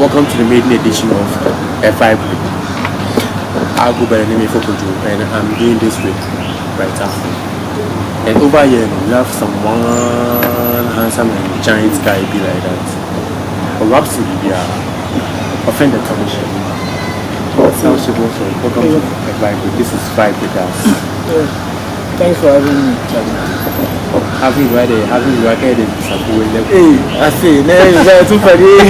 Welcome to the maiden edition of F5. I'll go by the name of Fokojo, and I'm doing this with Bright Afro. And over here, we have someone handsome and giant guy be like that. Or Rhapsody, offended Township. Township also. Welcome to F5. This is Vibe with us. Thanks for having me, Charlie. Having you right there, having you right there, hey, I see, that's too funny.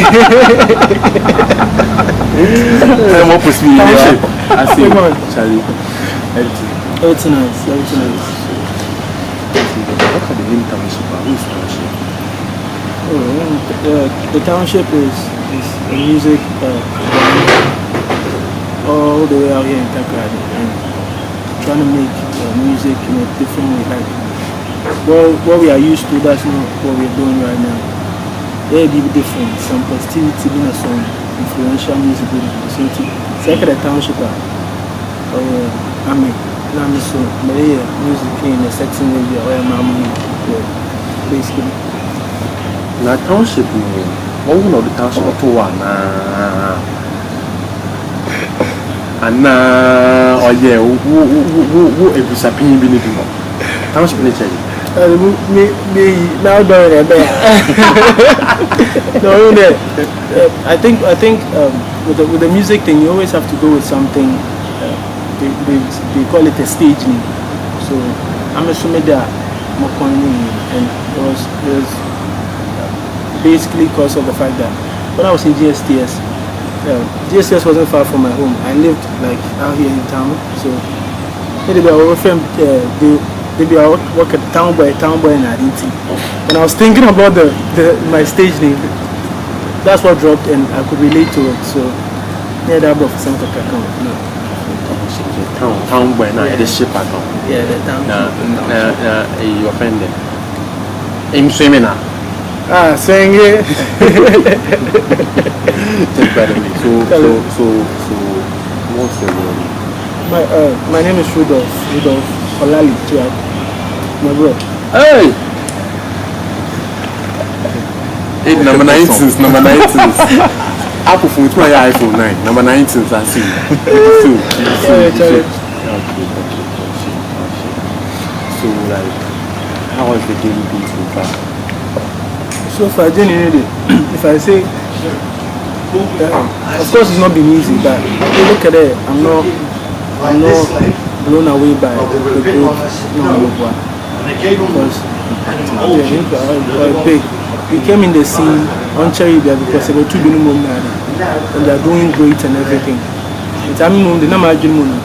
I'm up to speed. I see, Charlie. Everything nice, everything nice. What are the name township? Who is township? The township is a music all the way out here in Takoradi, and trying to make music in a different way. Like, what we are used to, that's not what we're doing right now. They'll be different. Some positivity, some influential music with the second township. I mean, so music in a certain way where I'm basically. Now township, one of the township to one. And now, oh yeah, who is a penny believing? Township in the me now doing it. No, I think with the music thing, you always have to go with something. They call it a stage name. So I'm assuming that and it was basically because of the fact that when I was in GSTS, GSTS wasn't far from my home. I lived like out here in town, so maybe I was from maybe I work at town boy and I didn't see. When I was thinking about my stage name, that's what dropped, and I could relate to it. So yeah, that brought some account. Town boy now the ship account. Yeah, the town. You offended. I'm swimming now. Saying it. So what's your name? My name is Rudolph Olali Tuab. My bro. Hey! Number 19 since number 19. Apple phone, it's my iPhone 9. Number 19, I see. Okay. So, like, how was the daily been so far? So far, genuinely, if I say, of course, it's not been easy, but if you look at it, I'm not blown away by the growth. Because we came in the scene on Cheribia because they were too many and they are doing great and everything. The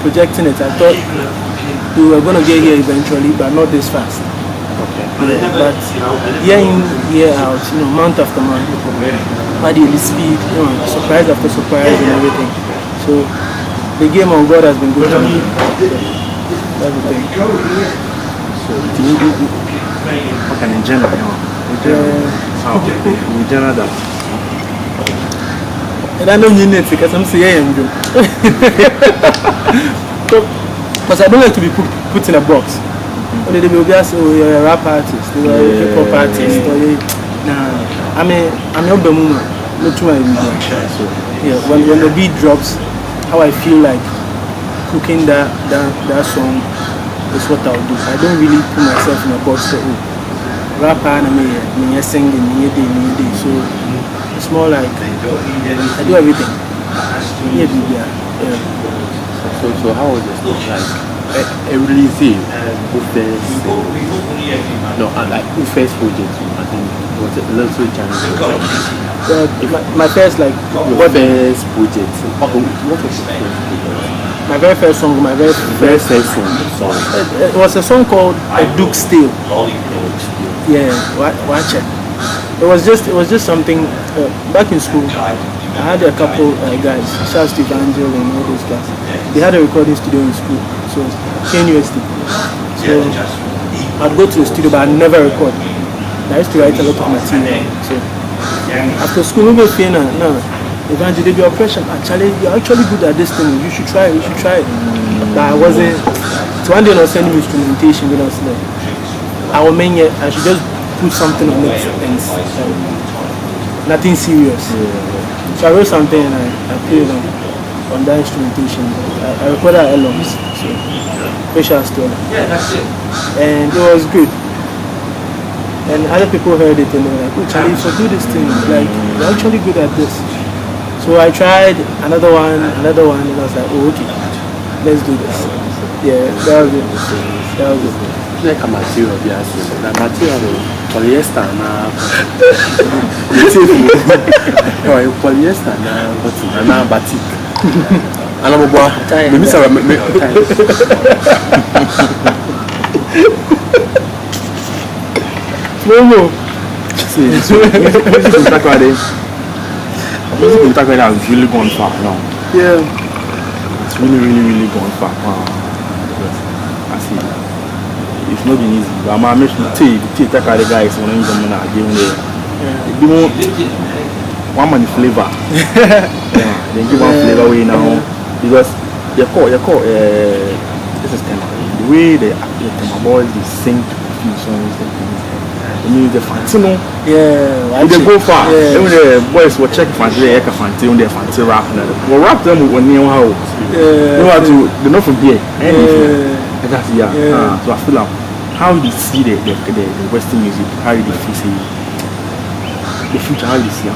projecting it, I thought we were going to get here eventually, but not this fast. Yeah, but year in, year out, month after month, the speed, surprise after surprise and everything. So the game on God has been good to me. Everything. So, in general, and I don't need it because I'm saying but I don't like to be put in a box. Only they will be asked, oh, you're a rap artist, you're a hip hop artist, nah. I'm not Bemuma, not too much. Yeah, when the beat drops, how I feel like cooking that song is what I'll do. I don't really put myself in a box to rapper and me singing, me day. So it's more like I do everything. Yeah. So how was this like? I really see who first who first project I think was a little challenging. My first what first project? What was the first project? My very first song, song. It was a song called A Duke's Tale. Yeah, watch it. It was just something back in school. I had a couple guys, Charles Evangel and all those guys. They had a recording studio in school, so KNUST. So I'd go to the studio, but I'd never record. I used to write a lot of material. So after school, we were feeling Evangel, your pressure. Actually, you're actually good at this thing. You should try it. But I wasn't. So one day, I was sending me instrumentation. When I was like, I should just put something on it and nothing serious. So I wrote something and I played on that instrumentation. I recorded along, so special story. And it was good. And other people heard it and they were like, oh Charlie, so do this thing, like you're actually good at this. So I tried another one, and I was like, oh okay, let's do this. Yeah, that was it. Like a material, yes. The material polyester now. No, polyester now, batik. And I'm about maybe some No. See, music in Taekwondo has really gone far now. Yeah. It's really gone far. I see. It's not been easy. But I'm making tea Taekwondo guys when I'm giving the one money flavor. They give one flavor away now because you call this is kind of the way they my boys they sing a few songs. I mean the Fantino. Yeah, they go far. Even the boys will check Fantino, they can Fantino, they Fantino rap. We'll rap them when you know how. They're not from here. That's so I feel like how you see the Western music, how you see the future, how you see it.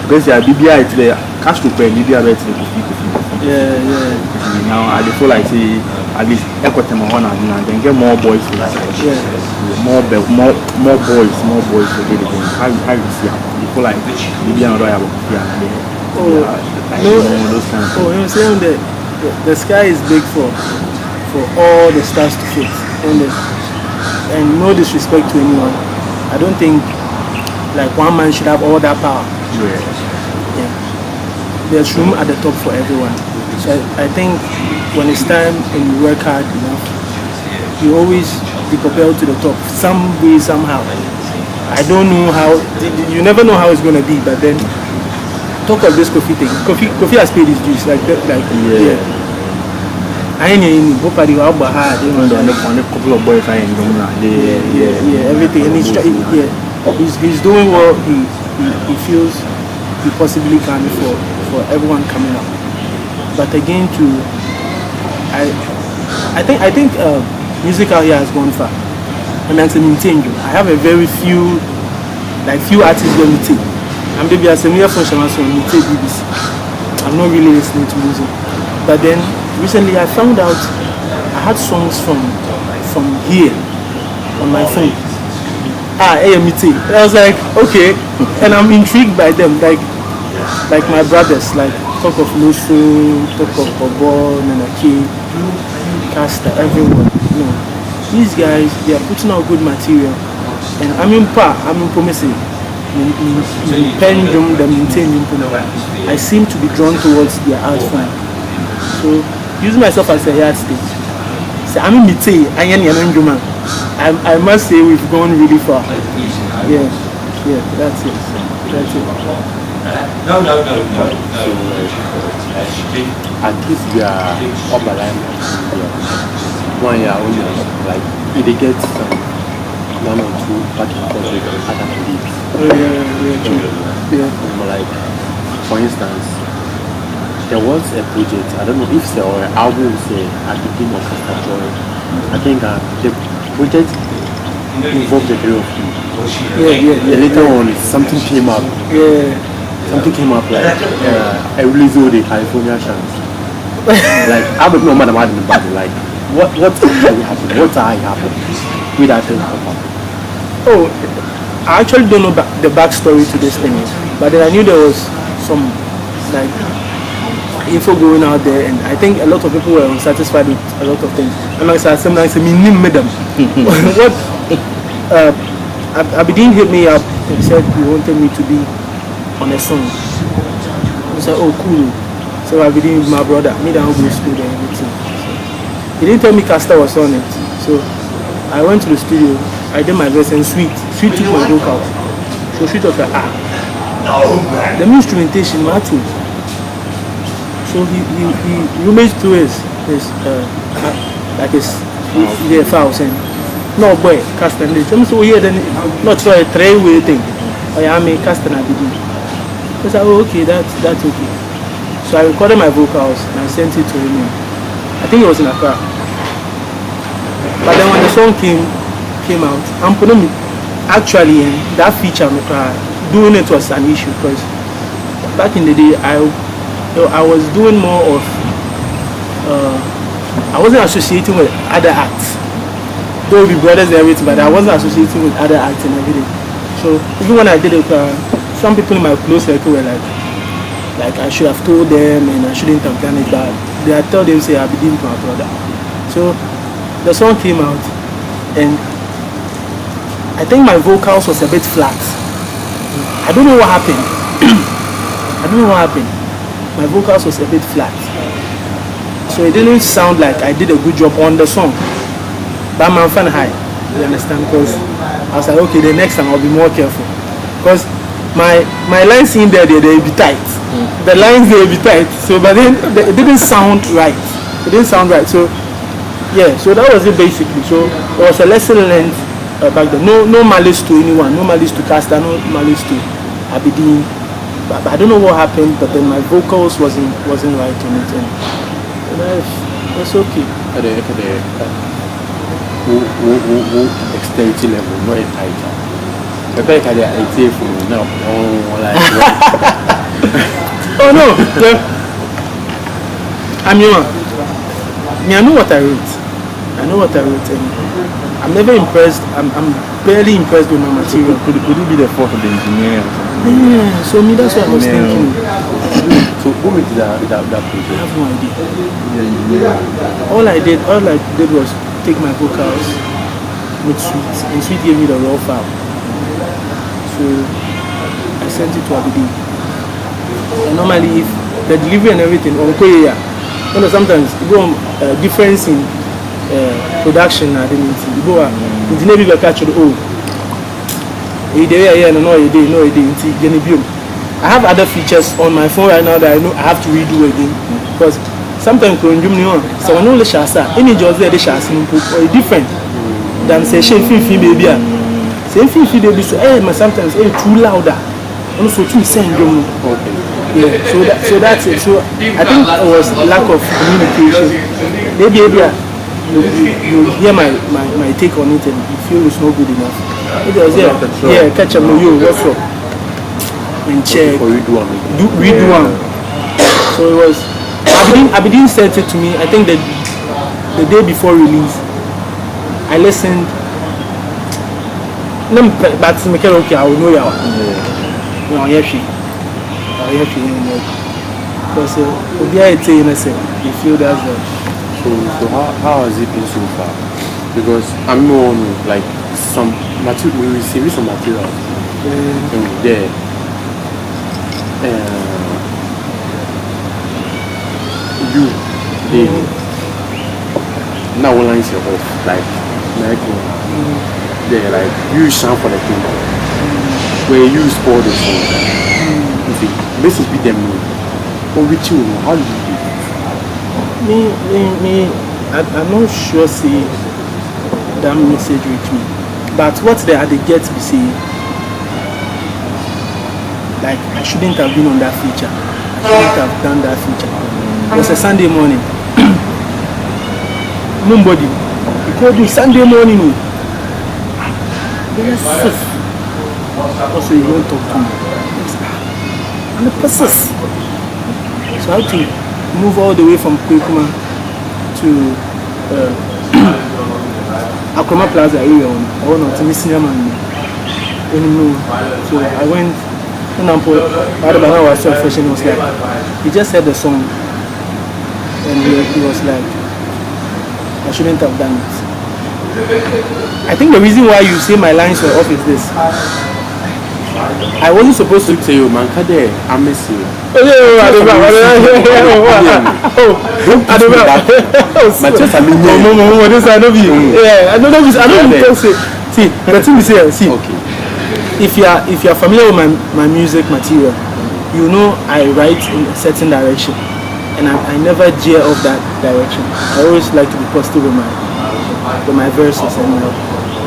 Because the BBI today, cash to pay, BBI to the now I feel like say at least equity more and then get more boys to that side. More boys to get it. How you see it? You feel like BBI and Royal those kind of things. You know saying that the sky is big for all the stars to fit. And no disrespect to anyone. I don't think like one man should have all that power. Yeah. There's room at the top for everyone. So I think when it's time and you work hard enough, you always be propelled to the top some way, somehow. I don't know how, you never know how it's going to be, but then talk of this Kofi thing. Kofi has paid his dues, yeah. I ain't in Bopadi or Baha, on a couple of boys I ain't doing everything. And he's doing what he feels he possibly can for everyone coming up. But again, I think music out here has gone far, and that's a maintain. I have a very few artists going to take. I'm maybe as a mere function also on BBC. I'm not really listening to music, but then recently I found out I had songs from here on my phone. AMT. I was like, okay, and I'm intrigued by them, like my brothers, like talk of Lusu, talk of Bobo, Nanaki, Caster, everyone. You know, these guys, they are putting out good material, and I'm promising. Pendulum, the maintaining. I seem to be drawn towards their art form. So, using myself as a yardstick, so I must say we've gone really far. Yeah, that's it. No. At least we are up aligned. 1 year only, like if they get one or two back and forth with other colleagues. Like for instance, there was a project, I don't know if it's or an album say at the beginning of Caster Joy. I think the project involved the three of you. And later on something came up. Something came up like I really saw the California chance. Like I don't know madam in the body, like what actually happened? What happened with that thing happen? Oh, I actually don't know the backstory to this thing, but then I knew there was some like info going out there, and I think a lot of people were unsatisfied with a lot of things. And like I said, madam, what? Abidin hit me up and said he wanted me to be on a song. I said, oh cool. So Abidin is my brother. Me down go to school and everything. He didn't tell me Caster was on it. So I went to the studio. I did my verse and Sweet took my vocal. So Sweet was like, the instrumentation mattered. So he made through his files and no boy Caster. So here then not try a three-way thing. I am a Caster and Abidin. I said, oh, okay, that's okay. So I recorded my vocals and I sent it to him. I think it was in Accra. But then when the song came out, actually that feature, doing it was an issue because back in the day, I was doing more of, I wasn't associating with other acts. Though we brothers and everything, but I wasn't associating with other acts and everything. So even when I did it, some people in my close circle were like I should have told them and I shouldn't have done it, but I told them, say, I'll be doing to my brother. So the song came out and I think my vocals was a bit flat. I don't know what happened. My vocals was a bit flat. So it didn't sound like I did a good job on the song. But I'm fan high. You understand? Because I was like, okay, the next time I'll be more careful. Because my lines in there, they'll be tight. The lines, they'll be tight. So, but then it didn't sound right. So, yeah, so that was it basically. So, it was a lesson learned back then. No malice to anyone. No malice to Caster. No malice to Abidin. But I don't know what happened, but then my vocals wasn't right in it. And it's okay. Extension level, not a title. The back at the idea for now. Oh no! I know what I wrote. And I'm never impressed. I'm barely impressed with my material. Could it be the fault of the engineer? Yeah, so that's what I was thinking. So who made that project? I have no idea. All I did was take my vocals with Sweet, and Sweet gave me the raw file. So I sent it to Abidin. And normally, if the delivery and everything, sometimes you go on difference in production. I didn't see. You go into maybe the catch no. I have other features on my phone right now that I know I have to redo again because sometimes so when only shasa image was there or different than say she baby say baby so sometimes too louder also too send yeah so that's it. So I think it was lack of communication. Maybe you hear my take on it and you feel it's not good enough. Maybe I was there catch up you what's up and check redo one. So it was Abidin sent it to me. I think the day before release, I listened. But okay, I will know you. Because you feel that's So how has it been so far? Because I'm known like some material. We receive some material. There. Now one lines are off like yeah, like you sound for the thing where you spoil the song. You see, this is with them. But with you, how do you do it? I'm not sure see that message with me. But what they get to say, like I shouldn't have been on that feature. I shouldn't have done that feature. It was a Sunday morning. Nobody. He called me Sunday morning. Also, you won't talk to me. I'm a person. So I had to move all the way from Kwekuma to Akroma Plaza area. I went on to Miss Nyaman. So I went. When I was so fresh, and was like, he just heard the song, and he was like, I shouldn't have done it. I think the reason why you say my lines were off is this. I wasn't supposed to say, man, I miss you. See, the thing is here, see. Okay. If you are familiar with my music material, you know I write in a certain direction, and I never veer off that direction. I always like to be positive with my verses and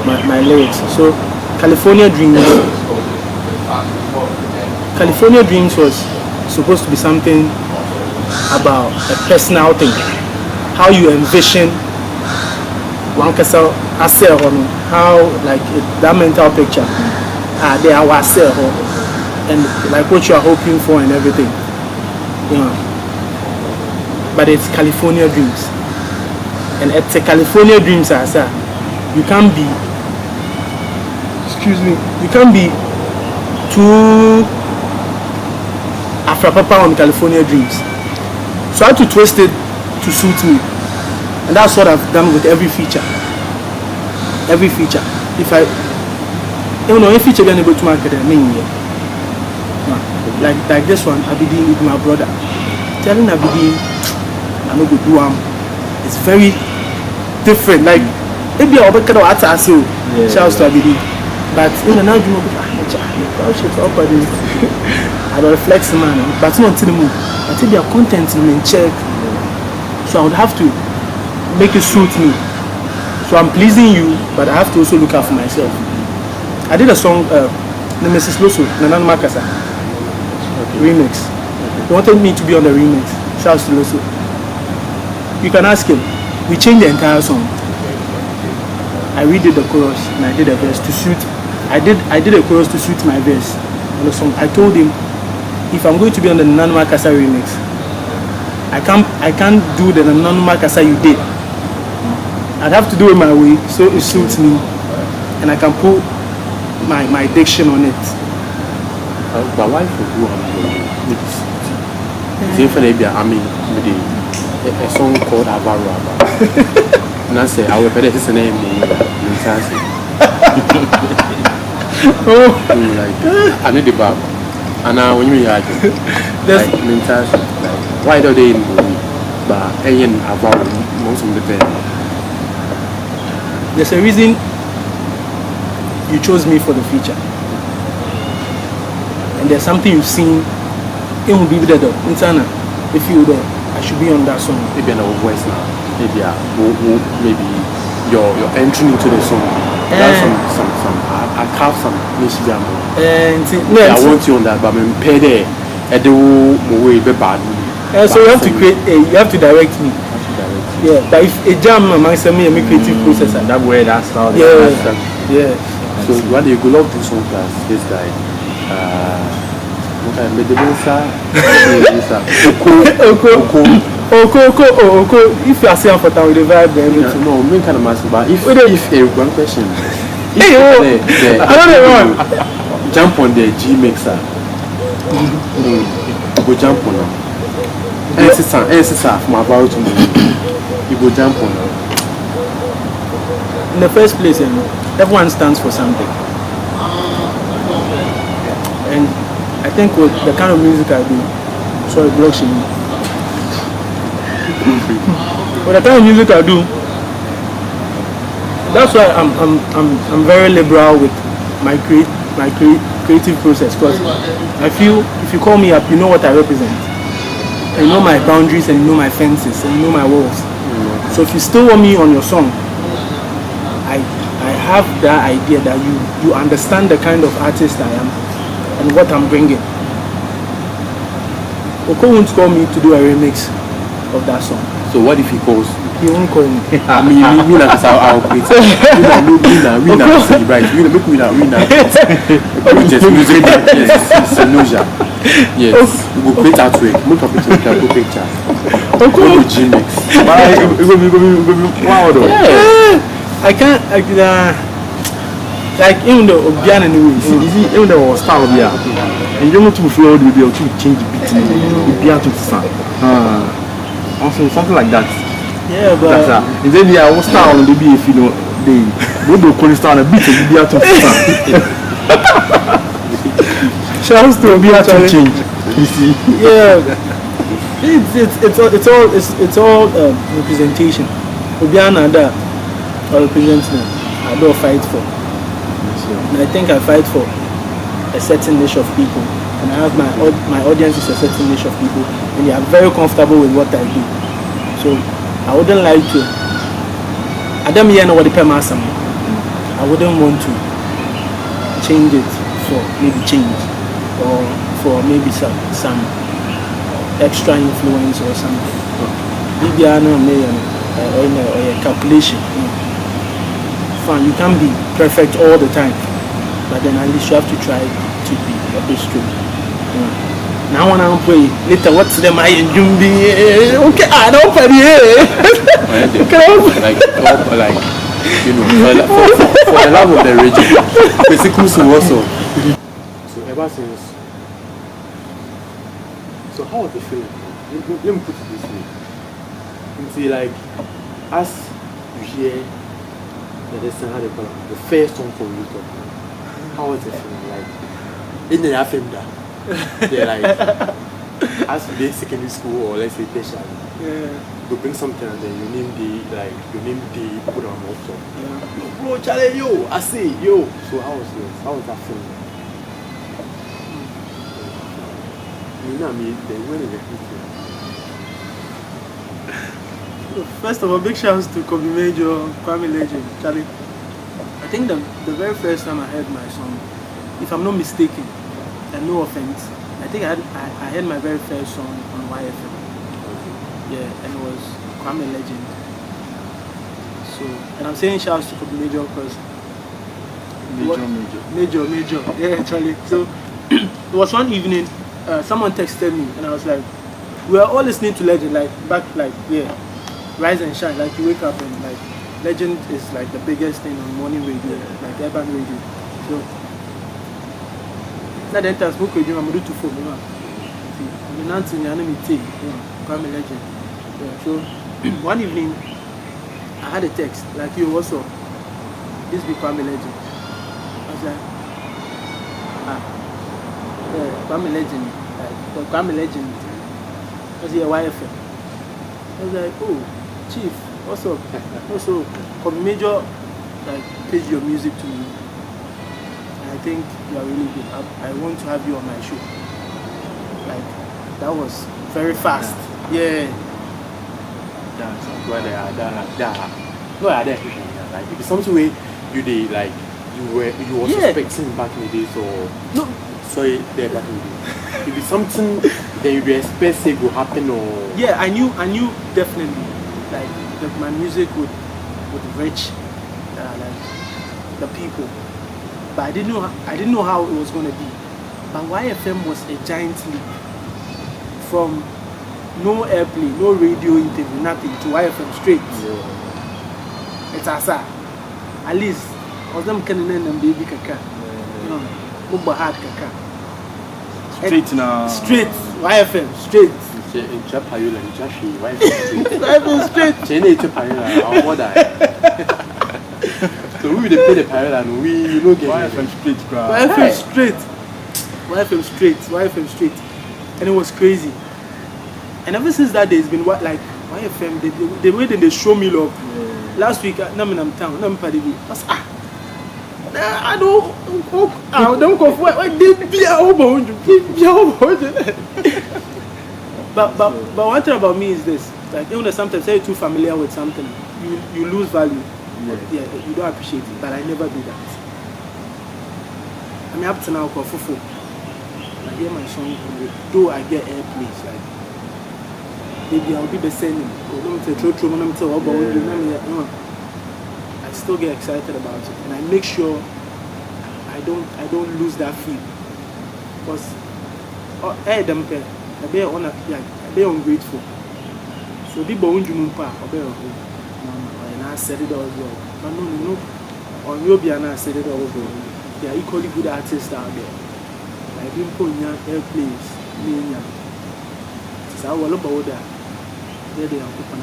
my lyrics. So California Dreams California Dreams was supposed to be something about a personal thing, how you envision one person how like that mental picture they are and like what you are hoping for and everything, you know. But it's California Dreams, and it's a California Dreams as you can't be, you can't be too Afro-Papa on California Dreams. So I had to twist it to suit me. And that's what I've done with every feature. Every feature. If I, you know, every feature I'm able to market it, like this one, Abidin with my brother. Telling Abidin, I'm not going to do it's very different. Like, maybe I'll be kind of shouts to Abidin. But in an argument, I don't reflect man, but not until the move. Until their content in check. So I would have to make it suit me. So I'm pleasing you, but I have to also look out for myself. I did a song, Nemesis Loso, Nanan Makasa remix. He wanted me to be on the remix. Shouts to Loso. You can ask him. We changed the entire song. I redid the chorus and I did a verse to suit. I did a chorus to suit my verse on the song. I told him, if I'm going to be on the Nanan Makasa remix, I can't do the Nanan Makasa you did. I'd have to do it my way so it suits me and I can put my diction on it. But why for who am I mean, a song called Avaru. And I say, I will better his name like, I need the bab. And now when you are like, why do they in but Avaru most of the time? There's a reason you chose me for the feature. And there's something you've seen in Ubibida Intana. If you would, I should be on that song. Maybe an old voice now. Maybe your entry into the song. That's some I carve some Michigan. I want you on that, but I'm paid there. I do way bad. So you have to create you have to direct me. Yeah, but if a jam amongst me and me creative process and that way that's how yeah. So what do you go love to song class this guy? If you are saying for town with the vibe then no, me kind of massive, but if one question. Jump on the G mixer. Go jump on them. From about to you go jump on them. In the first place, everyone stands for something. And I think with the kind of music I do, sorry, blockchain. With the kind of music I do, that's why I'm very liberal with my creative process, because I feel if you call me up, you know what I represent. And you know my boundaries and you know my fences and you know my walls. So if you still want me on your song, I have that idea that you understand the kind of artist I am and what I'm bringing. Oko won't call me to do a remix of that song. So what if he calls? He won't call me. I mean, we like our create. We not right. We make we not. Just music. Yes, Noja. Yes, we go create artwork. Make a picture. We can go picture. Okay. G-mix. It will be wow though. I can't. Like even though Obian anyway. Even though style Obian. And you want to flow the video to change the beat. Obian to sound. Also something like that. Yeah, but and then I will start on the beat if you know they go start on a beat of Obian to sound. Shouts to Obian to change. You see? Yeah. It's all representation. Obian and that are representing. I don't fight for. And I think I fight for a certain niche of people, and I have my audience is a certain niche of people, and they are very comfortable with what I do. So I wouldn't like to. I don't know what the permasam. I wouldn't want to change it for maybe change or for for maybe some extra influence or something. BBR or a calculation. Fine, you can't be perfect all the time, but then at least you have to try to be a bit straight. Now when I'm playing, later what's them I be okay, I don't play like you know, for the love of the region, basically also. So ever since, so how was the feeling? Let me put it this way. You see, like, as you hear the first song for you, how was the feeling? Like, in the FM that, they're like, as you did secondary school or let's say tertiary, you bring something and then you name the put on also. Yeah. Bro, Charlie, yo, I say, yo. So how was yours? How was that feeling? You know me, then when is the future? First of all, big shouts to Kobe Major, Kwame Legend, Charlie. I think the very first time I heard my song, if I'm not mistaken, and no offense, I think I heard my very first song on YFM. Yeah, and it was Kwame Legend. So, and I'm saying shouts to Kobe Major because Major. Yeah, Charlie. So, there was one evening, someone texted me, and I was like, we are all listening to Legend, like back, like Rise and Shine. Like you wake up and like Legend is like the biggest thing on morning radio, like urban radio. So, that then I spoke with you. I'm going to do 2 4. I'm not in the enemy team. Kwame Legend. Yeah, so one evening I had a text like you also. This be Kwame Legend. I was like, Kwame Legend. Like Kwame Legend. I was here YFM. I was like, oh, Chief, what's up? Also, Kobe Major like plays your music to me. And I think you are really good. I want to have you on my show. Like that was very fast. Yeah. That's why they are no, are there like it's something where you did like you were suspecting back in the days or no sorry there back in the days. If it's something that you expect it will happen or yeah, I knew definitely like that my music would reach like the people, but I didn't know how it was gonna be. But YFM was a giant leap from no airplay, no radio interview, nothing to YFM straight. Yeah. It's asa. At least I was them canning and baby kaka. You know, Uber hard kaka. Straight now. Straight. YFM straight. In Chapayula, in Chashi, YFM YFM straight. Chene Chapayula, our mother. So we will pay the Payula and we will get YFM straight. YFM straight. YFM straight. YFM straight. And it was crazy. And ever since that day, it's been what like YFM. The way that they show me love. Yeah. Last week, I'm in town. I'm Padibi. I don't go for But one thing about me is this: like even sometimes you're too familiar with something, you lose value. Yeah, you don't appreciate it. But I never do that. I mean, up to now, I hear my song, though I get airplays like. Maybe I'll be the same. I still get excited about it, and I make sure I don't lose that feel. Because I be ungrateful. So people won't do and I said it all well. But no, on your be I said it all well. They are equally good artists out there. Like people in airplays, so I will about that. They are open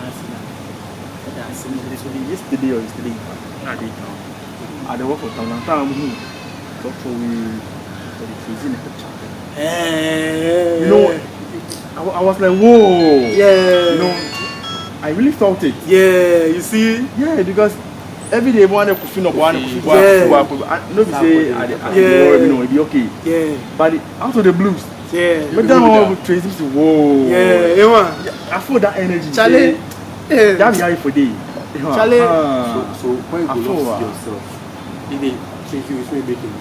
yesterday or yesterday. I don't work for Town. Doctor, we the picture. You know, I was like, whoa. Yeah. You know, I really felt it. Yeah, you see? Yeah, because every day one could feel up one could no be say you know, it'll be okay. Yeah. But out of the blues. Yeah. But then I would trace this whoa. Yeah, I feel that energy. Charlie. Yeah. That be how for day. Charlie. So when you lost yourself, if they change you with me making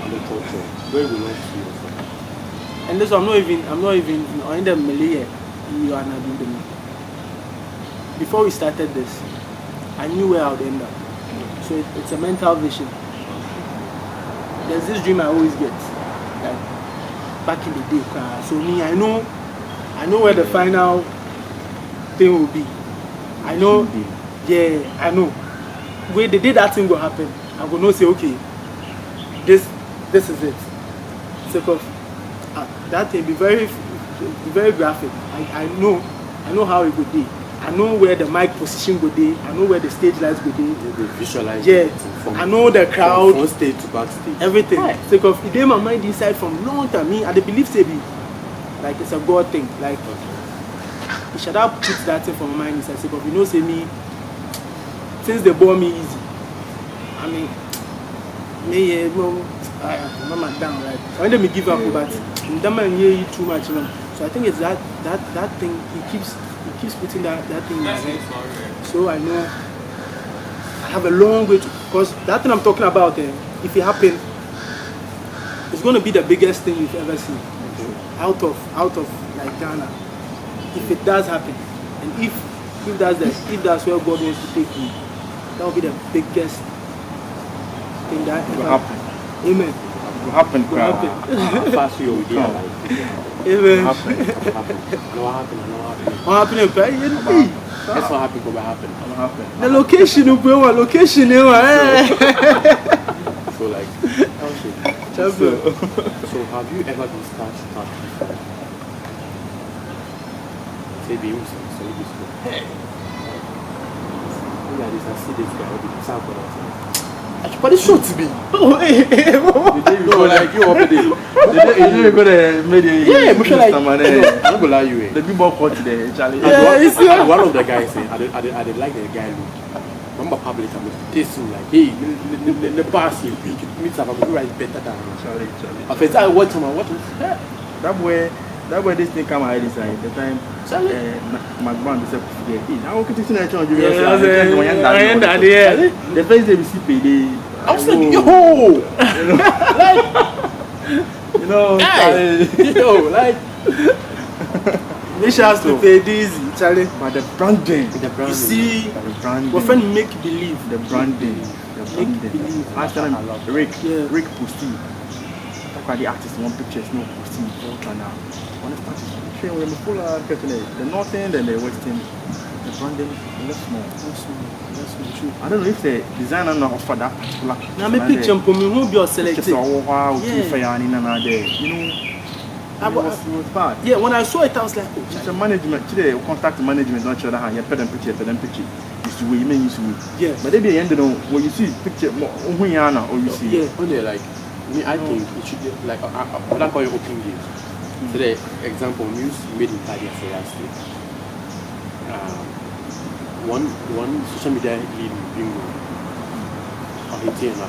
on the culture, where you lost yourself? And this I'm not even on the Malay. You are not doing them. Before we started this, I knew where I would end up. So it's a mental vision. There's this dream I always get, like back in the day. So me, I know where the final thing will be. I know, yeah, I know. Where the day that thing will happen, I'm gonna say, okay, this is it. So that thing be very graphic. I know how it would be. I know where the mic position would be. I know where the stage lights would be. Visualize. Yeah, I know the crowd. From stage to backstage. Everything. So because it in my mind inside from long time. Me, I believe say be like it's a God thing. Like you should have put that thing from my mind inside. Because you know, say me since they bore me easy. I mean, me mama down right. When they give up, but that man hear too much, you know. So I think it's that thing. He keeps putting that thing in my head. So I know I have a long way to, because that thing I'm talking about, if it happens, it's going to be the biggest thing you've ever seen out of like Ghana. If it does happen, and if that's where God wants to take me, that will be the biggest thing that will happen. Amen. It will happen. Fast you will Amen. What happened? That's what happened. What happened? The location, So like, so have you ever been starstruck before? Say be hey. I see this guy with the sample. But it's short to be. Oh, hey. No, like you over there. You go there, yeah, I'm like, I'm gonna lie you. The people caught today, Charlie. Yeah, one of the guys say, I did like the guy look. Remember public, I'm taste him like, hey, the past you meet up, I'm right better than Charlie. After I watch him, That way this thing come out inside the time my brand is yeah, how can you see that on you? The first day we see payday. I was like, yo, like, you know, like, Misha has to pay this, Charlie. but the branding, You see, the branding, my friend make believe. the branding. Believe. Last time Rick posted. The artist want pictures, no posting ultra now. The northern and the western, the branding less small. That's true. I don't know if the designer not offer that particular. Now my picture for me who be selected. You know, it was bad. Yeah, when I saw it, I was like, oh, it's a management today. Contact management, not sure that you put them picture. Used to wait, you used to wait. Yeah. But they be end of when you see picture more or you see. Yeah. When they like. Me, I think it should be like what I call your open gate. So the example news made in Italy last year. One social media lead bingo or hitting the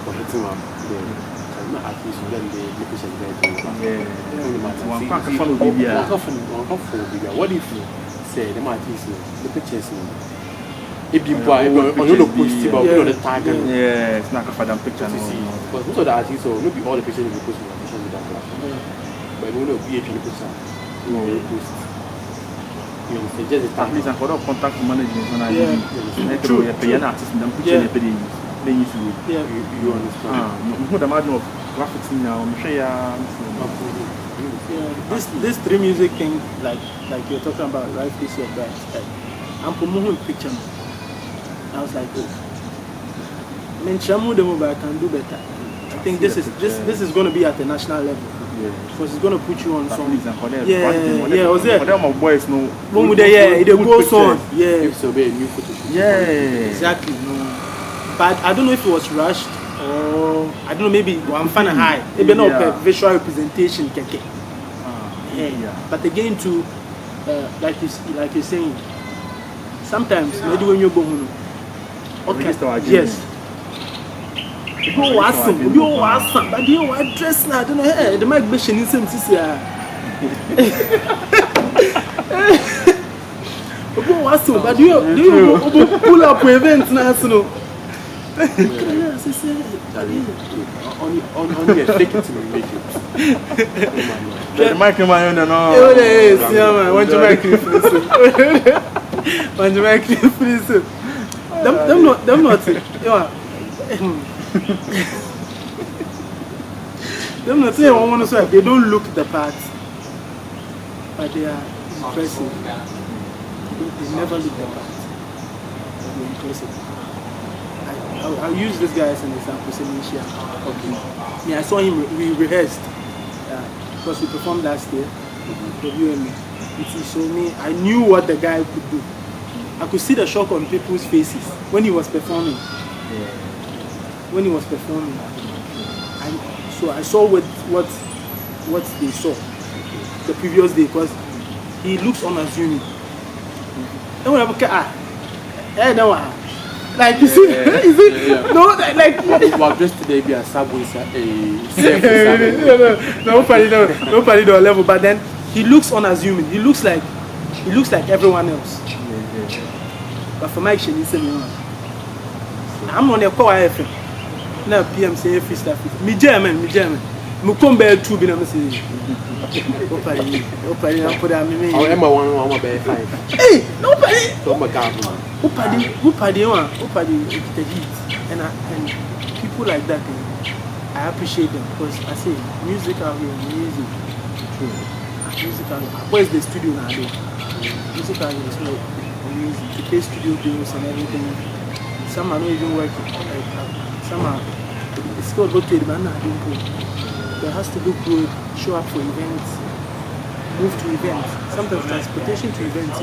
artists then they make it what if you say the artists the pictures if you buy on the positive or the tag it's not for them picture but most of the artists so not be all the pictures you post on social media platform but you know be a post you post you know just the at least for contact management when I true pay an artist them picture they use you understand you know the margin of graphics now I'm sure this three music thing like you're talking about right this year guys I'm promoting picture. I was like, oh, I mean, Shamu the mobile can do better. I think this is going to be at the national level. Yeah. Because it's going to put you on some. Yeah, was there? My boys know. It goes on. Yeah. If so, be a new photo. Yeah. Exactly. No. But I don't know if it was rushed or I don't know. Maybe I'm fan of high. Maybe not visual representation. Yeah. But again, to like you're saying, sometimes maybe when you're going. Okay. Yes. You awesome. But you are dressed now. I don't know. Hey, the mic mission is same. You awesome. But you pull up events now. So on your fake it to make it. The microphone, no. Yes, yeah, man. Want to make it please. Want to make it please. Them not. Them not saying one so they don't look the part, but they are impressive. They never look the part. They're impressive. I'll use this guy as an example. Senisha. Okay. Yeah, I saw him. We rehearsed. Because we performed last year. You and me. So me, I knew what the guy could do. I could see the shock on people's faces when he was performing. When he was performing, so I saw what they saw the previous day because he looks unassuming. Then when I look like you see, no, like well, just today be a subway, nobody no level. But then he looks unassuming. He looks like everyone else. But for my action, he said, I'm on a call FM. Now PM say free stuff. Me German. Me come back to be na me say. Nobody put am me. I am one by 5. Hey, nobody. So my God. Nobody the heat. And people like that, I appreciate them because I say music out here amazing. Music out here. Where's the studio now? Music out here is so amazing. To pay studio bills and everything. Some are not even working. Some are. It's called located, but not doing good. There has to look good. Show up for events. Move to events. Sometimes transportation to events.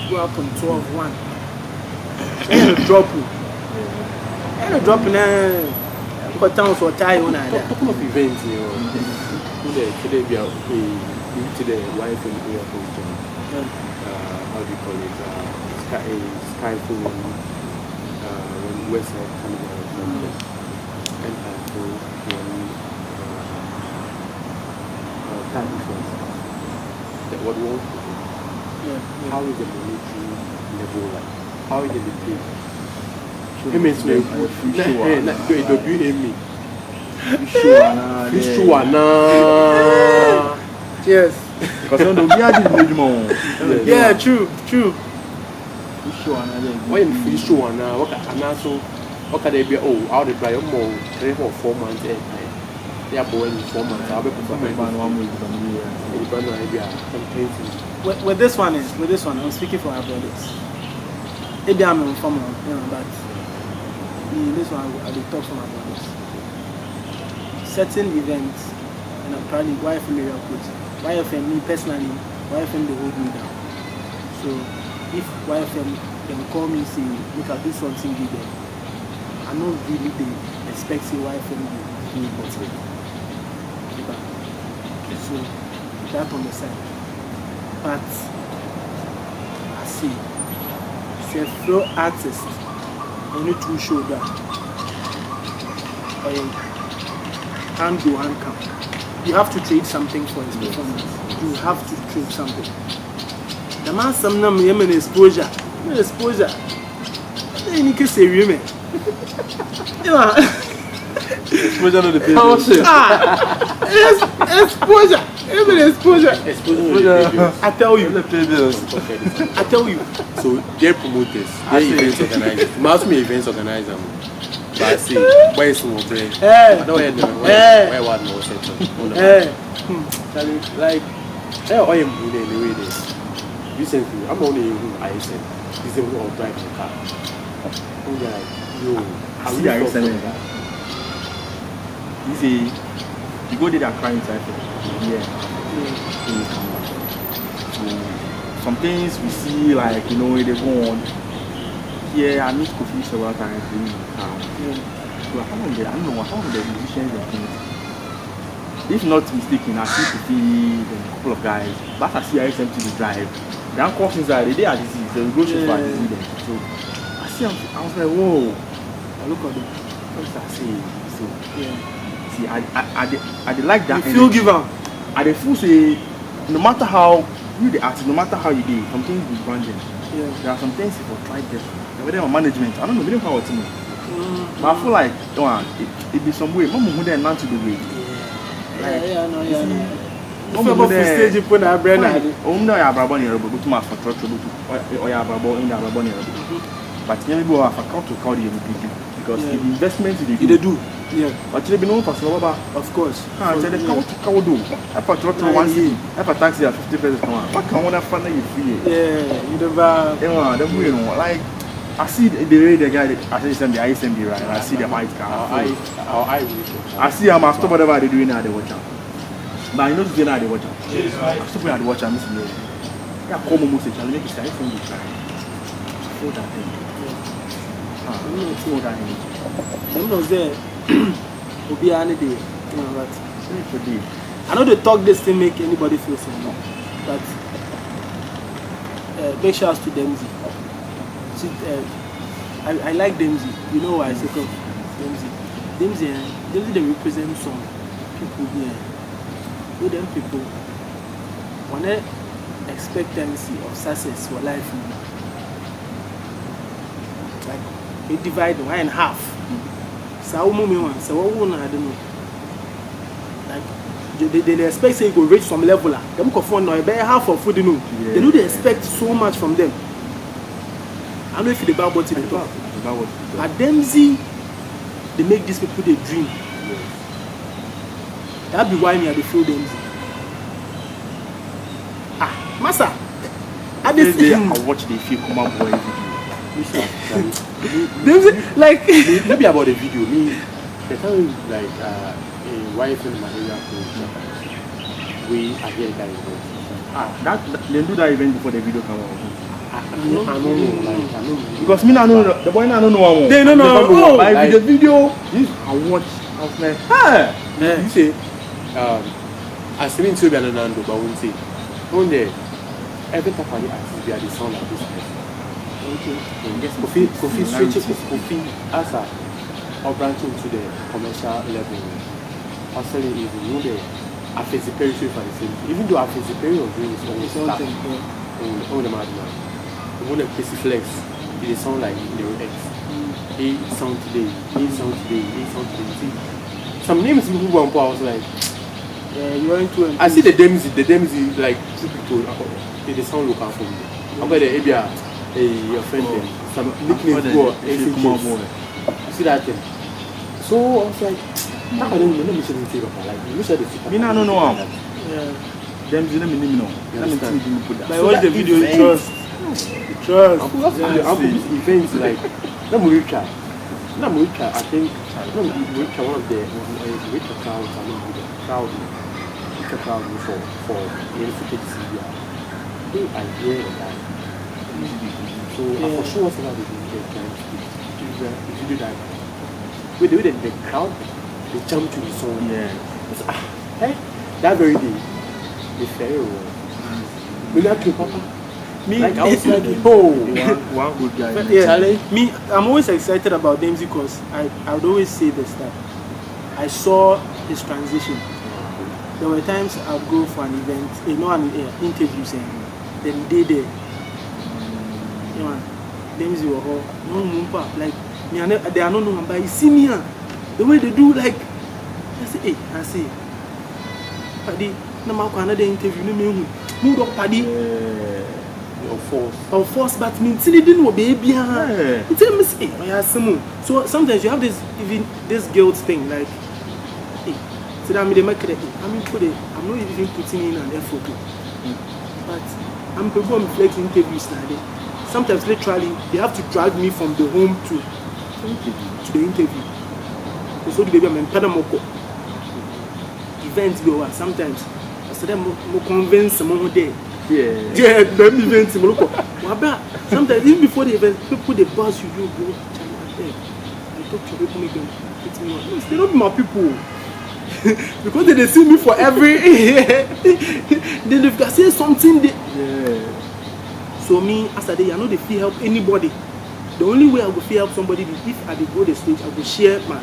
Go up on 12-1. And drop in a towns or tie on that. Couple of events, today we are to the wife and we are going to how do you call it? Skyfall when West Side coming out from the Empire when time difference. That what was how is the monetary level like? How is the pay? It means me. Yes. Because I don't know. Yeah, true. Why am I sure now? What can they be? Oh, out the buy more 3 or 4 months. They are born 4 months. I'll be performing with this one, I'm speaking for our brothers. Maybe I'm informal, but this one I will talk for my brothers. Certain events, and I'm probably YFM area coach. YFM me personally, YFM they hold me down. So if YFM can call me say we can do something with them, I know really they expect say YFM will do it. So that on the side. But I see say flow artist only to show that hand go hand come. You have to trade something for his performance. You have to trade something. The man some name yemen exposure. Exposure. You need to say women. Exposure to the Exposure. Even exposure. I tell you. So they're promoters, they're events organizers. Must be events organizers. But I say, where is more bread? I don't know where was no settle. Like, I am good anyway. Recently, I'm only I said, this is all driving the car. I'm like, yo, I see I understand that. You see, you go there and cry inside. Yeah. So some things we see like they go on. Here I meet Kofi several times in the car. So I don't know how the musicians are things. If not mistaken, I see Kofi and a couple of guys. But I see ISM to the drive. The uncles inside they are disease. They go to fight disease. So I see I was like, whoa. I look at them. What I say? So see I like that. You feel give up. I the feel say no matter how you the artist, no matter how you do, some things will brand them. There are some things people try different. Whether on management, I don't know, we don't know how to know. But I feel like it be some way. Mama who then not to the way. stage you put a brand. No, I have a near but to my for or I have a ball in our bonnet. But never go off a count to call you because the investment you do. Yeah. But you be known for Slova. Of course. I said, "How do? I thought you were one day. I have a taxi at 50 pesos. What can one have you free? Yeah, you never. The way, like, I see the guy that I say the ISMB right. I see the white car. I see I'm after whatever they doing at the watch. But I know they're not the watch. I'm stupid at the watch. I'm missing it. I come almost a challenge. Make it ISMB try. For that thing. For that thing. Them was there. Will be any day. I know they talk this thing make anybody feel so long, but big shouts to Dempsey. I like Dempsey. You know why I say Dempsey. Dempsey they represent some people here. With them people, when they expectancy of success for life, like they divide one in half. So I don't know. Like they expect say you go reach some level. Them go for now, better half of food, you know. Yeah. They know they expect so much from them. I don't know if it's about what they talk. But Dempsey, they make these people they dream. Yeah. That be why me I feel Dempsey. Massa. I watch the film come up boy video. Like maybe about the video. Me, the time like a wife in my area we are here that they do that event before the video come out. I know. Because me I know the boy I don't know one. They don't know. Like the video, I watch. I was like, hey. You say, I still to be an Nando, but won't say, one day, every time I see the sound like this. Okay. Kofi switches Kofi as a branching to the commercial level. Actually, even you know the Afensi Perry for the same. Even though Afensi Perry was doing his own stuff on the madman, when the PC flex, it sound like the X. A sound today, A sound today, A sound today. See, some names people who I was like, yeah, you are into it. I see the Dempsey like two people. They sound local for me. I'm going to ABR. Your friend them. Some nicknames go. You see that thing? So I was like, I don't know. Let me show you the thing. Like, you should have I don't know. Yeah. Dempsey, let me know. I watch the video. Trust. I'm events like. No Murica. I think Murica one of the Murica crowds. I mean, the crowd for Unified Syria. I hear that. So I for sure what's about if you do that. With the crowd, they jump to the song. Yeah. Hey, that very day, the fairy was. We got to Papa. Me, like I was like, one good guy. Yeah, me, I'm always excited about Dempsey because I would always say this that I saw his transition. There were times I'd go for an event, an interview saying, then he did there. You know, Dempsey were all no mumpa like me and they are not known, but you see me the way they do like I say Paddy no matter another interview no me move up Paddy of force but me till didn't know baby tell me say so sometimes you have this guilt thing like so that they make it I'm not even putting in an effort but I'm performing flex interviews now. Sometimes literally they have to drag me from the home to the interview. So the baby I'm in Panamoko. Events go on sometimes. I said I'm convinced someone there. Yeah, them events sometimes even before the event, people they buzz you go I talk to people make them put me on. They don't be my people. Because they see me for every then if they say something So me, as a day, I know they feel help anybody. The only way I will feel help somebody is if I go the stage, I will share my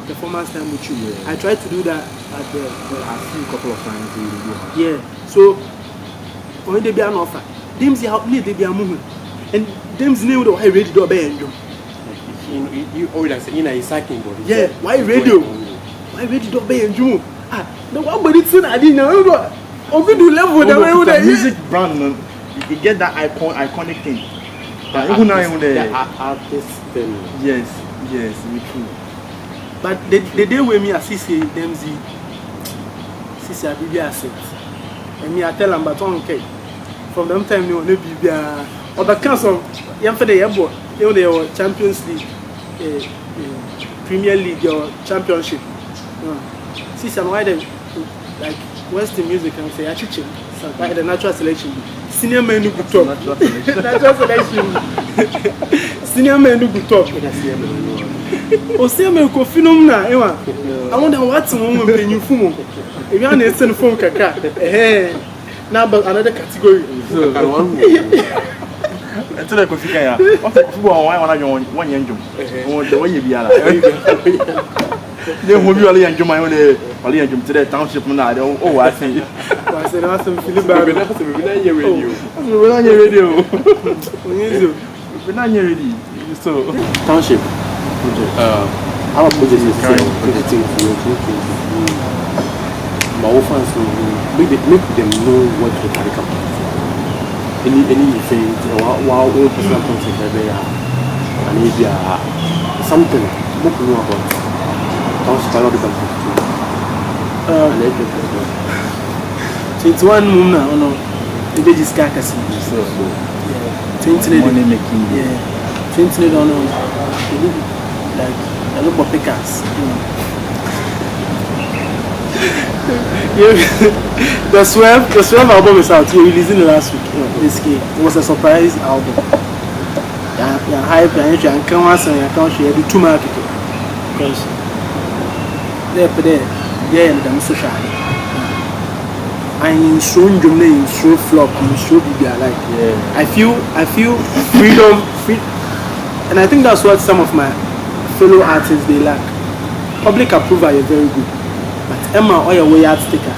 performance time with you. I try to do that at the I've seen a couple of times. Yeah. So when they be an offer, Dempsey help me, they be a movement. And Dempsey name though I ready to obey and you always say, you know, he's sacking body. Yeah, why radio? Why ready to obey and do? The one but it's in I didn't know. Obi do level the way the music brand, you get that iconic thing. But even now, the artist thing. Yes, we true. But the day when me assist them see I be asset. And me I tell them but okay. From them time you no be other kinds of young for the airport. You know they Champions League, Premier League or Championship. See some why they like Western music and say achiche. So by the natural selection. Senior men who talk. Natural selection. Senior men who talk. O senior men ko phenomena. I wonder what's one when you fumo. If you are in the phone kaka. Now but another category. So I tell you Kofi Kaya. What football one young jump. The way you be ala. Then who you are young my own jump to the township now. Oh, I see. I said awesome Philip Barry. We're on your radio. We're not ready. So township project. Our project is projecting for my offers to make them know what the curriculum is. Any event, while all personal concept and if you are something book know about township cannot become 21 mumna ono ebe jiska kasi. so 20 money making. Yeah. 20 ono like a lot of pickers. The 12 album is out. We're releasing it last week. It was a surprise album. Yeah, hype and you can once and you can't share the 2 market because they're in the social. I'm so in so flop, in so big. Like I feel freedom, and I think that's what some of my fellow artists they lack. Public approval is very good. But Emma or your way out sticker.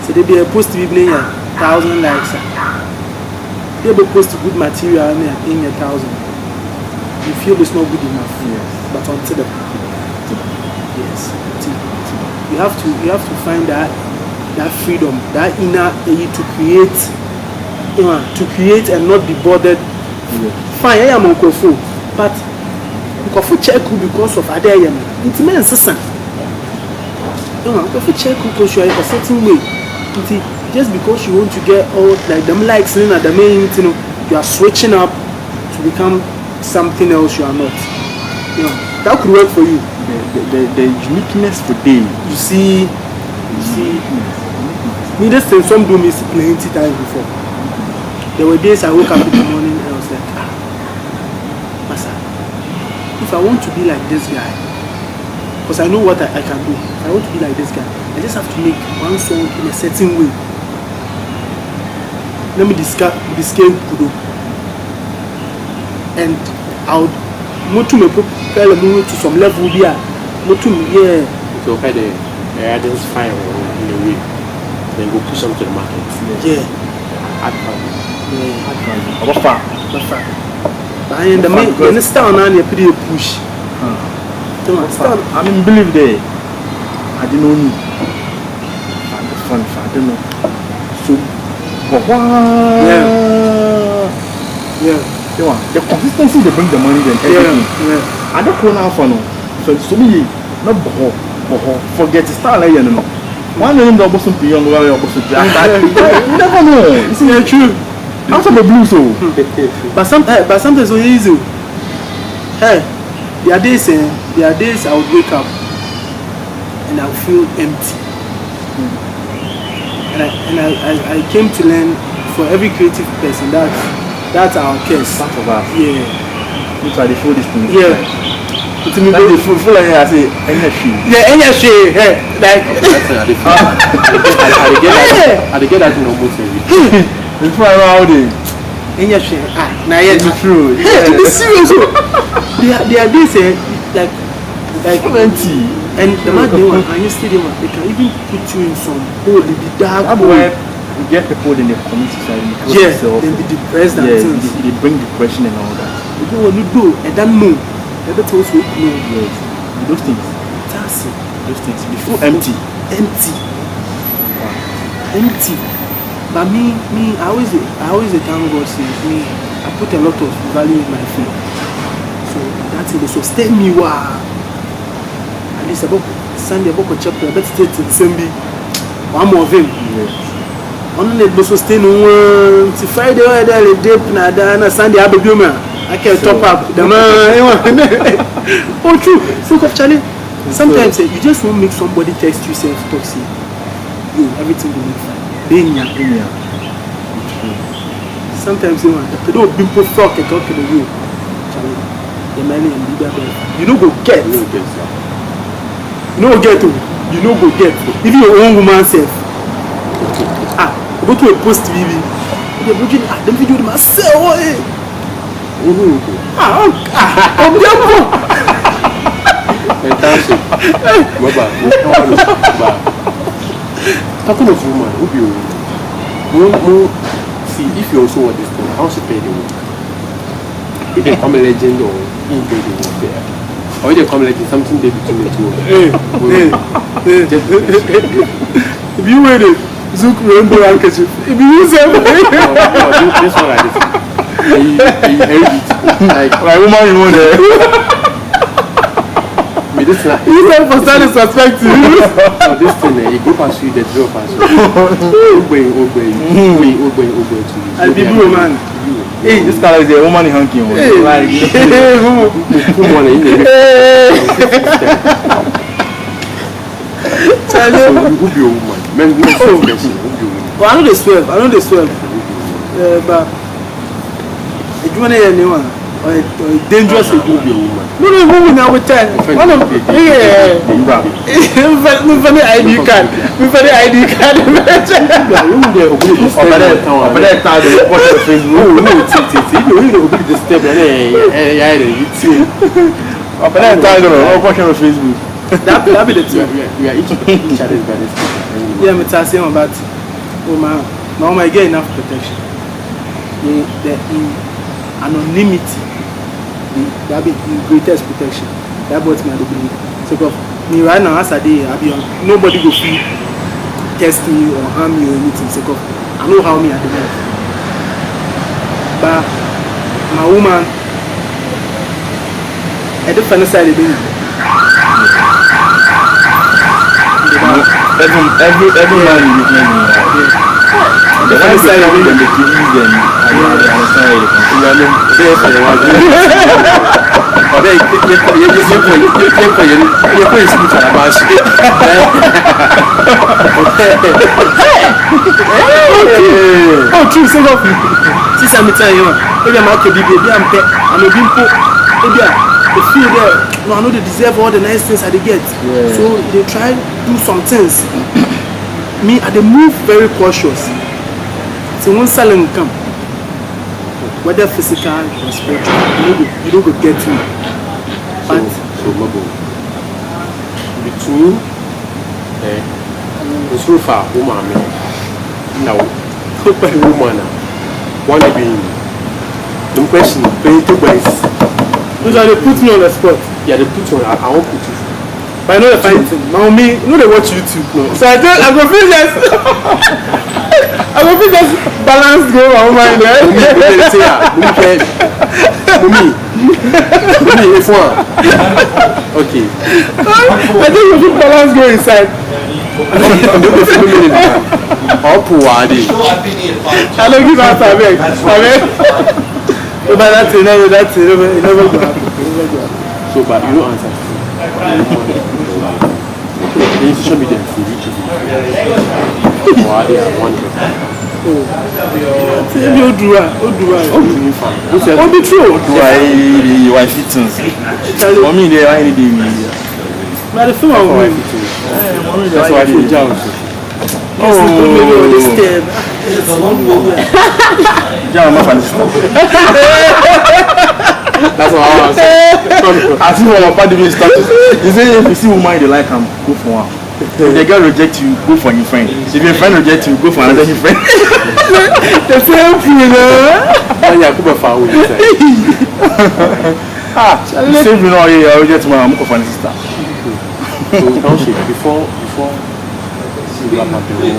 So they be a post to be playing 1,000 likes. They be post good material in 1,000. You feel it's not good enough. Yes. But until the yes. You have to find that freedom, that inner to create and not be bothered. Yes. Fine, I am Uncle but Uncle check because of Adayam. It's meant sister. If you check because you are a certain way, just because you want to get all like them likes in the main, you are switching up to become something else you are not. That could work for you. The uniqueness for them. You see. Me just say some do miss plenty times before. There were days I woke up in the morning and I was like, Masa, if I want to be like this guy, because I know what I can do. If I want to be like this guy, I just have to make one song in a certain way. Let me discard Kudo. And I would to some level here. So okay, they identify in a way, then go push them to the market. Yeah. Add value. And the main style now you pretty push. I mean, believe they. I didn't know. I don't know. So, the consistency they bring the money then everything. I don't know now for no. So me, not forget the style you know. One name the bosom beyond where you bosom. You never know. It's not true. Out of the blue so. But sometimes so easy. Hey, there are days I would wake up and I would feel empty. And I came to learn for every creative person that's our case. Part of us. Yeah. You try to feel this thing. Yeah. It's me like full like I say energy. Yeah, energy. Hey, like. I get that in almost every. It's fine around it. Energy. Now it's true. Hey, to be serious. There are days like empty. And the man they want, and you see them, they can even put you in some hole, the dark hole. You get people in the community side. Yeah, they be depressed and things. They bring depression and all that. You know what you do, and then know. Never tells you no. Yes, those things. That's it. those things before empty. Empty. But me, I always thank God. Say me, I put a lot of value in my faith. So that's it. So stay me wa. At least about Sunday about chapter. But stay to Sunday. One more thing. On the so stay no one. To Friday or the day na Sunday I be doing. I can top up. The man. Oh true. So Charlie. Sometimes you just won't make somebody text you say talk say, yo, everything will be fine. Sometimes you want to don't be fuck and talk to the room. The money and leader. You know go get. You know get to. You know go get. Even your own woman self. Go to a post TV. They're looking at the video myself. Talking of woman, see if you also want this thing, how should pay the work? If they come a legend or in pay the work there, or if they come a legend, something they between the two. If you wear it, Zook rainbow handkerchief. If you use it, this one like this. You hate it. Like woman you want there. This is for starting suspecting. So this thing, you go past you, the drill past you. Obey to you. And the blue man. Hey, this guy is a woman hunking. Like, woman in the so you will be a woman. Men will be a woman. Well, I know they swerve. But if you want to hear anyone, or dangerous to be a woman. No, woman now with time. One of ID card. Facebook. That be the two. We are each other's by this time. Yeah, I'm saying about now I get enough protection. The anonymity, that be the greatest protection. That what me believe. So me right now as I day, I be on nobody go feel test me or harm me or anything. So I know how me I do. But my woman, at the final side of the every man you meet the one side of it, they give you them. I understand oh, true. So since I'm telling you, maybe I'm out to be baby, I'm a bimpo. They feel there. No, I know they deserve all the nice things that they get. Yeah. So they try to do some things. Me, I they move very cautious. So when selling come, whether physical or spiritual, you don't go get me. But between the sofa woman now, woman one being the question paying 2 boys. Those are they put me on the spot. Yeah, they put you on. I won't put you. But I know the fine thing. Now me, you know they watch YouTube. No. So I go feel just I go feel just balance go on my mind. They say Mumi, if one. Okay. I think you feel balance go inside. How poor are they? I don't give out a but that's it, never go happen. So, but you don't answer. The institution be there for you to be. Or they are one person. Oh, do right. Oh, be true. Why fitness? For me, they are anything. But the film I will win. That's why I feel jealous. Oh, that's what I was saying. I see what my party started. You say if you see woman you like him, go for one. If the girl reject you, go for your friend. If your friend reject you, go for another friend. The same thing, and you could be far away. Save me now here, I will get to my sister. So township before you wrap up the whole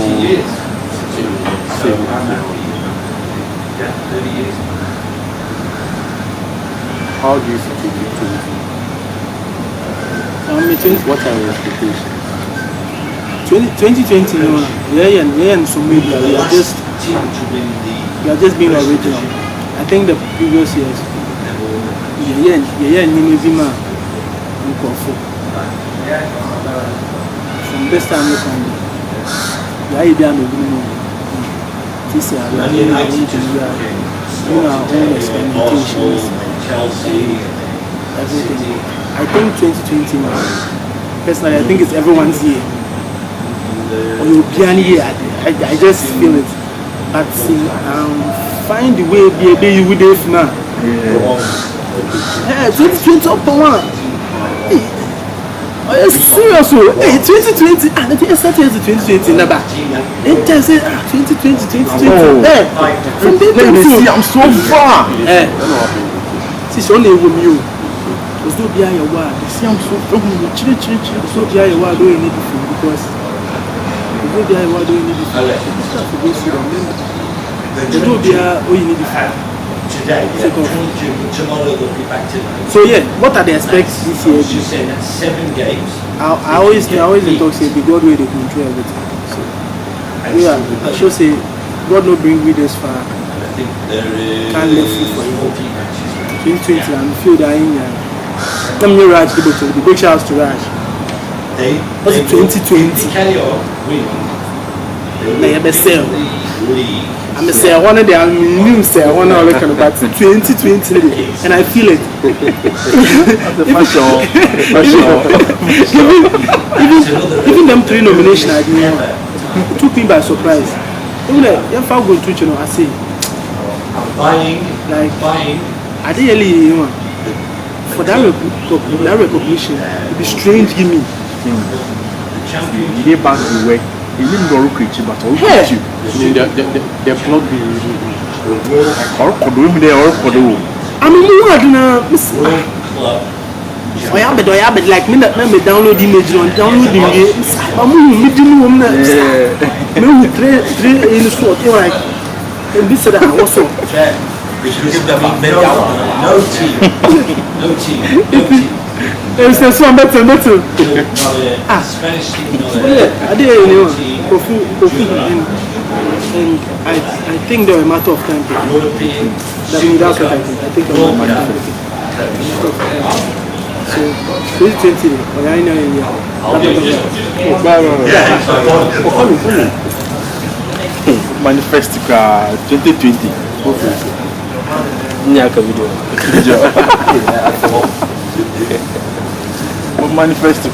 how do you see 2020? What are your expectations? 2020, no, so maybe we are just being original. I think the previous years, from this time we can this year we are doing our own experimentations, everything. I think 2020 now, personally, I think it's everyone's year. I just feel it. But find the way you would have now. Yeah, 2020 up one. Serious, 2020. I think I started 2020 never. It just said 2020. From the time I'm so far. It's only with you. There's no behind your word. See, I'm so from you. There's no behind your word doing anything because there's no behind your word doing anything. There's no behind all you need today. So yeah, what are the aspects this year? You said 7 games. I always talk say the God way they control everything. So yeah, I should say God no bring me this far. Can't let you for you. 2020 and feel that in let me Raj the big shout out to Raj. What's it 2020? I'm say I wanted the new say I want to look at about 2020 and I feel it. Even them 3 nominations I didn't know. It took me by surprise. Even if I go to I say buying. I didn't really for that recognition it'd be strange give me. You get back to work. You didn't go to but all you. The plug be Or could we there or could we? I mean, you are like me that me download image on download image. I'm in short like and this that also. No team. It's a song better. Spanish team. I didn't know. And I think there are a matter of time. That's what I think. So 2020, I know Manifest 2020. Nyaka video. Manifest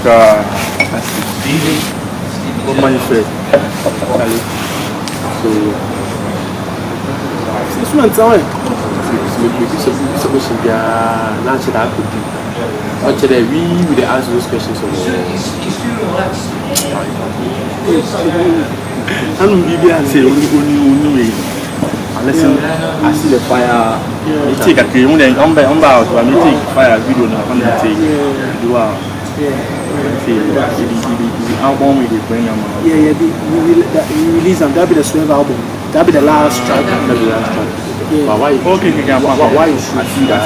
manifest. So this one time. Supposed to be answer that could be. Actually, we will ask those questions. I'm say only unless I see the fire. You take a cream and I'm out. I take fire video now. I'm take do the album with the bring them. You release them. That'll be the Swerve album. That'll be the last track. But why? Okay, why you should see that?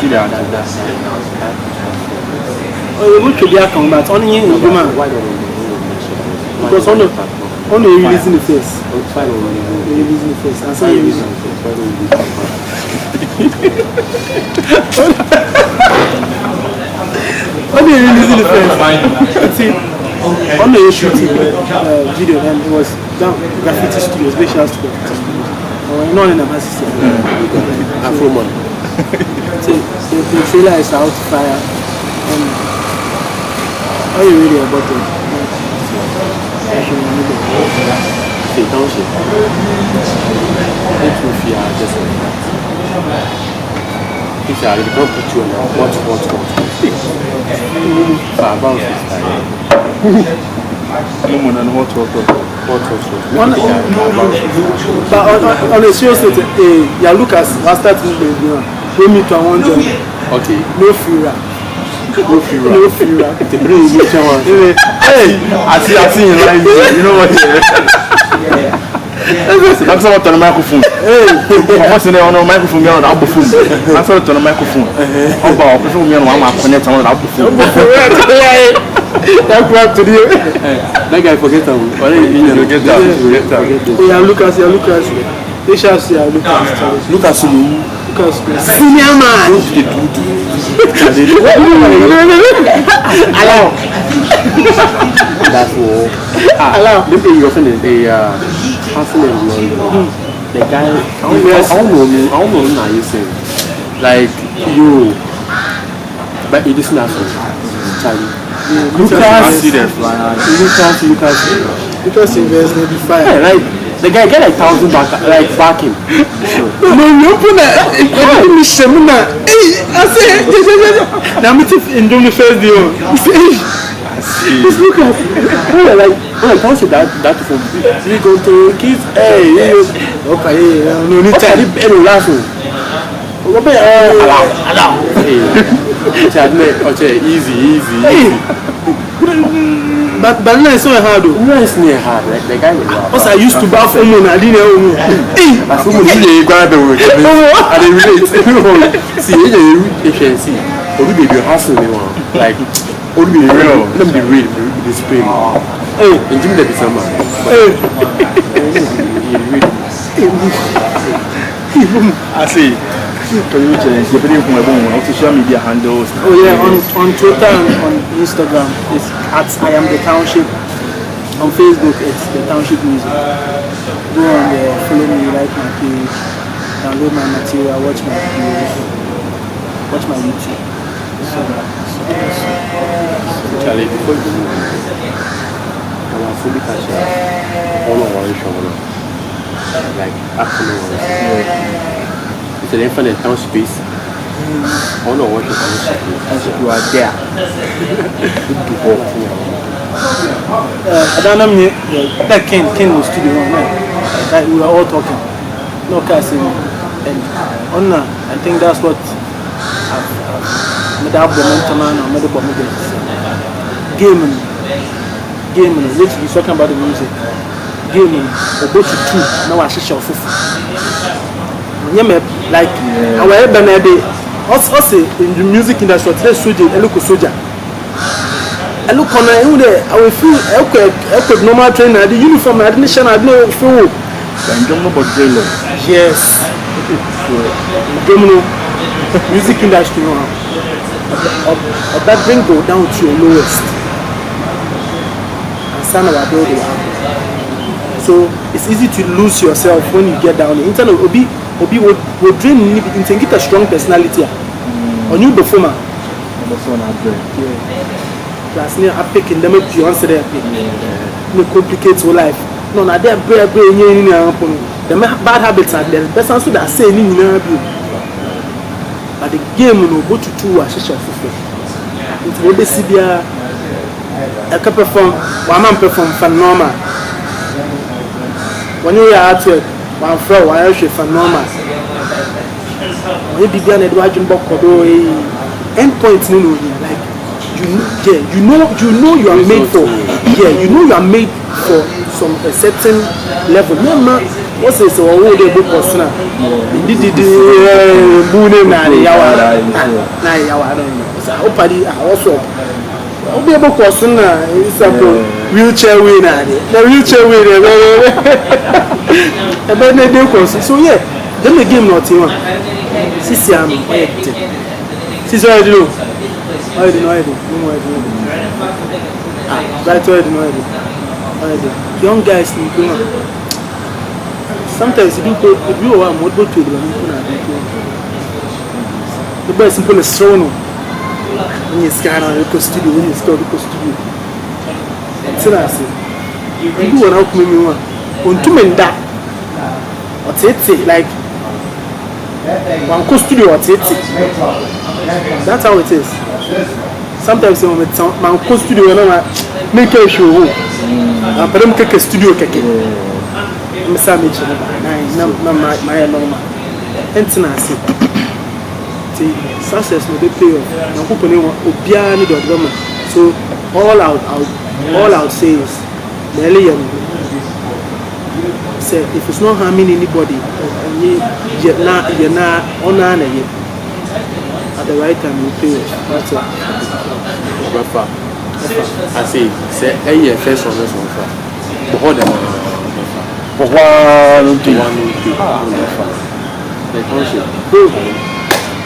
Oh, you want to be a combat only in human. Because only releasing the face. Releasing the face. And so you only releasing the face. See, on the shooting video, then it was down Graffiti Studios, big shout out to them. Not in the system. Afro man. So the trailer is out fire. How are you really about it? Okay, township. If you are just like that. If you are really going to put you on what. About this time. But on a serious note, Lucas, last time we meet to one job. Okay. No fear. No free rap. The brain is Hey, I see you live. You know what? I'm sorry to the microphone. Hey, I'm sitting on the microphone. Me on the phone. I'm sorry to the microphone. I'm about to me on my connect on the phone. That crap to you. That guy forget him. Forget that. Yeah, Lucas. They shall see Lucas. Lucas, Senior man. Allow. That's all. Allow. This is your friend is a hustler in London. The guy, I don't know now you say. Like, you, but it is not Charlie. Lucas invest maybe 5. Yeah, like, the guy get like 1,000 back, like backing. No, you open it. Give me seminar. Hey, I say, now me in the first deal. Just look at. Like, don't say that for we go to kids. Hey, okay, no need time. Any last one. Allow. Easy. But now it's not hard though. No, it's not hard. Like the guy will laugh. Because I used to buy for money, I didn't know. Hey, I saw you grab the word. I didn't relate. See, if you see, or we be hustling anyone. Like, or be real. Let me be real. Be spring. Hey, and Jimmy the summer. Hey, I see. Social media handles. Oh yeah, on Twitter and on Instagram it's at I am the Township. On Facebook it's the Township Music. Go on there, follow me, like my page, download my material, watch my videos, watch my YouTube. Charlie, before you move, I was fully catch all of our issues. Like, absolutely. It's an infinite town space. I don't know what you're saying. You are there. I don't know that Ken was studio like we were all talking. No casting and on I think that's what I've made up momentum and made up gaming literally talking about the music. Gaming or go to 2 now I should show like our Benede also in the music industry today soldier a local soldier I look on I will feel I normal trainer the uniform I didn't shine I didn't feel yes music industry that bring go down to your lowest and stand our building so it's easy to lose yourself when you get down the internet Obi will drain you and get a strong personality. On you performer. Plus near a pick in them up to answer their pick. No complicates your life. No, not their brain the bad habits are there. Best answer that say in you. But the game will go to 2 as a it will be severe. A couple perform, one man perform phenomenal. When you are at work. One floor, one else for normal. When you begin to do a jumbo endpoint, like you know you are made for. Yeah, you know you are made for some a certain level. No man, what's this? Or what they book us now? Did boone na yawa na yawa. So I hope I also. I'll be able to question it's a wheelchair winner. The wheelchair winner. So yeah, then the game not even. Sisi am. Sisi I do. I do. Right I do. Young guys need to. Sometimes you do if you are more to the best simple is thrown. When you scan on the studio, when you store the studio. So that's it. You do one out me one. On 2 men that. What's it like? One studio, what's it? That's how it is. Sometimes my studio make a show. I'm going to make a studio. I'm my normal. success no be pay off. Na people no obiara need government. So all I would say is merely say if it's not harming anybody, you're not honor at the right time you pay off. That's all. I say first one far. But them For one thing. The concept.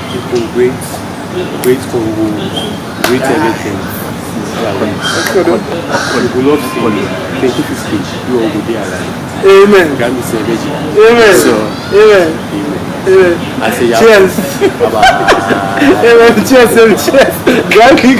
People great Congo, great everything. You love Congo. 2050, you all will be alive. Amen. Grammy say Reggie. Amen. So, Amen. Amen. I say yeah. Cheers. Amen. Cheers. Cheers. Grammy.